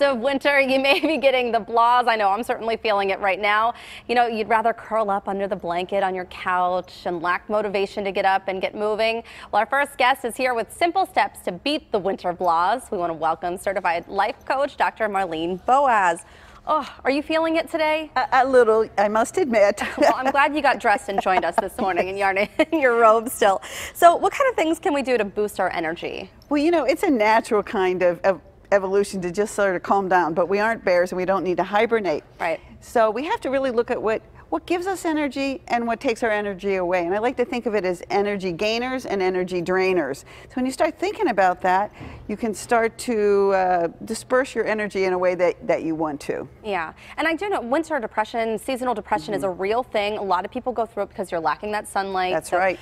Of winter, you may be getting the blahs. I know I'm certainly feeling it right now. You know, you'd rather curl up under the blanket on your couch and lack motivation to get up and get moving. Well, our first guest is here with simple steps to beat the winter blahs. We want to welcome certified life coach Dr. Marlene Boas. Oh, are you feeling it today? A little, I must admit. Well, I'm glad you got dressed and joined us this morning and you're in your robe still. So what kind of things can we do to boost our energy? Well, you know, it's a natural kind of evolution to just sort of calm down, but we aren't bears and we don't need to hibernate. Right. So we have to really look at what gives us energy and what takes our energy away. And I like to think of it as energy gainers and energy drainers. So when you start thinking about that, you can start to disperse your energy in a way that you want to. Yeah, and I do know winter depression, seasonal depression is a real thing. A lot of people go through it because you're lacking that sunlight. That's right.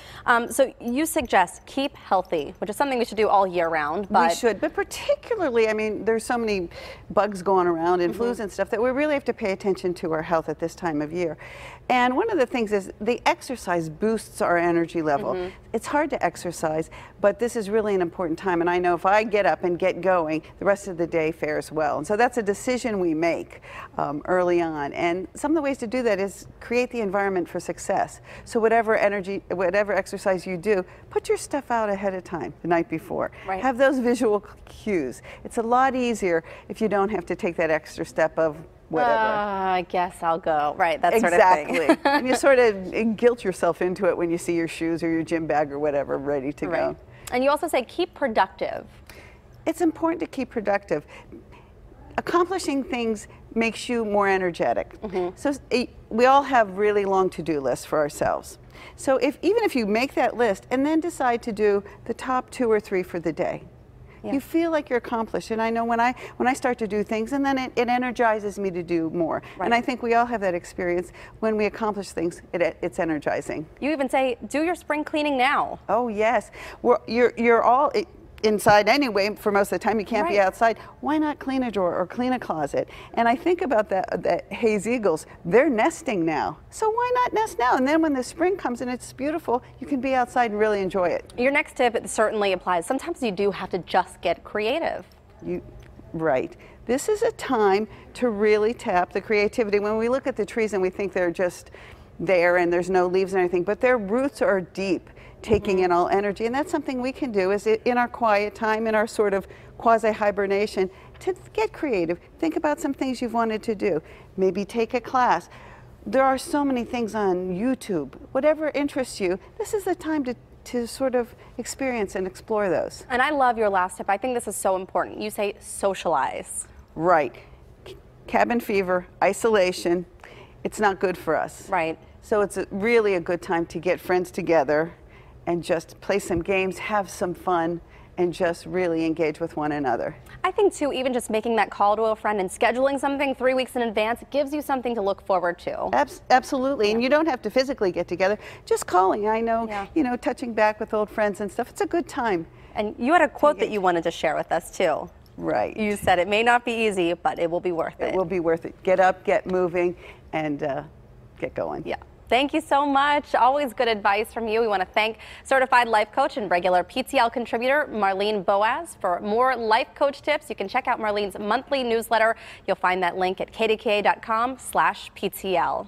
So you suggest keep healthy, which is something we should do all year round. But we should, but particularly, I mean, there's so many bugs going around and flus and stuff that we really have to pay attention to our health at this time of year. And one of the things is the exercise boosts our energy level. It's hard to exercise, but this is really an important time. And I know if I get up and get going, the rest of the day fares well. And so that's a decision we make early on. And some of the ways to do that is create the environment for success. So whatever exercise you do, put your stuff out ahead of time, the night before. Right. Have those visual cues. It's a lot easier if you don't have to take that extra step of whatever. I guess I'll go. Right, that sort of thing. Exactly. And you sort of guilt yourself into it when you see your shoes or your gym bag or whatever ready to go. And you also say keep productive. It's important to keep productive. Accomplishing things makes you more energetic. So we all have really long to-do lists for ourselves. So even if you make that list and then decide to do the top 2 or 3 for the day, you feel like you're accomplished. And I know when I start to do things, and then it energizes me to do more. Right. And I think we all have that experience. When we accomplish things, it's energizing. You even say, do your spring cleaning now. Oh yes, you're all inside anyway. For most of the time, you can't be outside. Why not clean a drawer or clean a closet? And I think about that Hayes eagles. They're nesting now, so why not nest now? And then when the spring comes and it's beautiful, you can be outside and really enjoy it. Your next tip certainly applies. Sometimes you do have to just get creative. Right. This is a time to really tap the creativity. When we look at the trees and we think they're just there and there's no leaves and everything, but their roots are deep, taking in all energy, and that's something we can do is in our quiet time, in our sort of quasi-hibernation, to get creative. Think about some things you've wanted to do. Maybe take a class. There are so many things on YouTube. Whatever interests you, this is the time to sort of experience and explore those. And I love your last tip. I think this is so important. You say socialize. Right. Cabin fever, isolation, it's not good for us. Right. So it's really a good time to get friends together and just play some games, have some fun, and just really engage with one another. I think too, even just making that call to a friend and scheduling something 3 weeks in advance gives you something to look forward to. Absolutely, and you don't have to physically get together. Just calling, I know, you know, touching back with old friends and stuff. It's a good time. And you had a quote that you wanted to share with us too. Right. You said it may not be easy, but it will be worth it. It will be worth it. Get up, get moving, and get going. Yeah. Thank you so much. Always good advice from you. We want to thank certified life coach and regular PTL contributor Marlene Boas. For more life coach tips, you can check out Marlene's monthly newsletter. You'll find that link at kdka.com/PTL.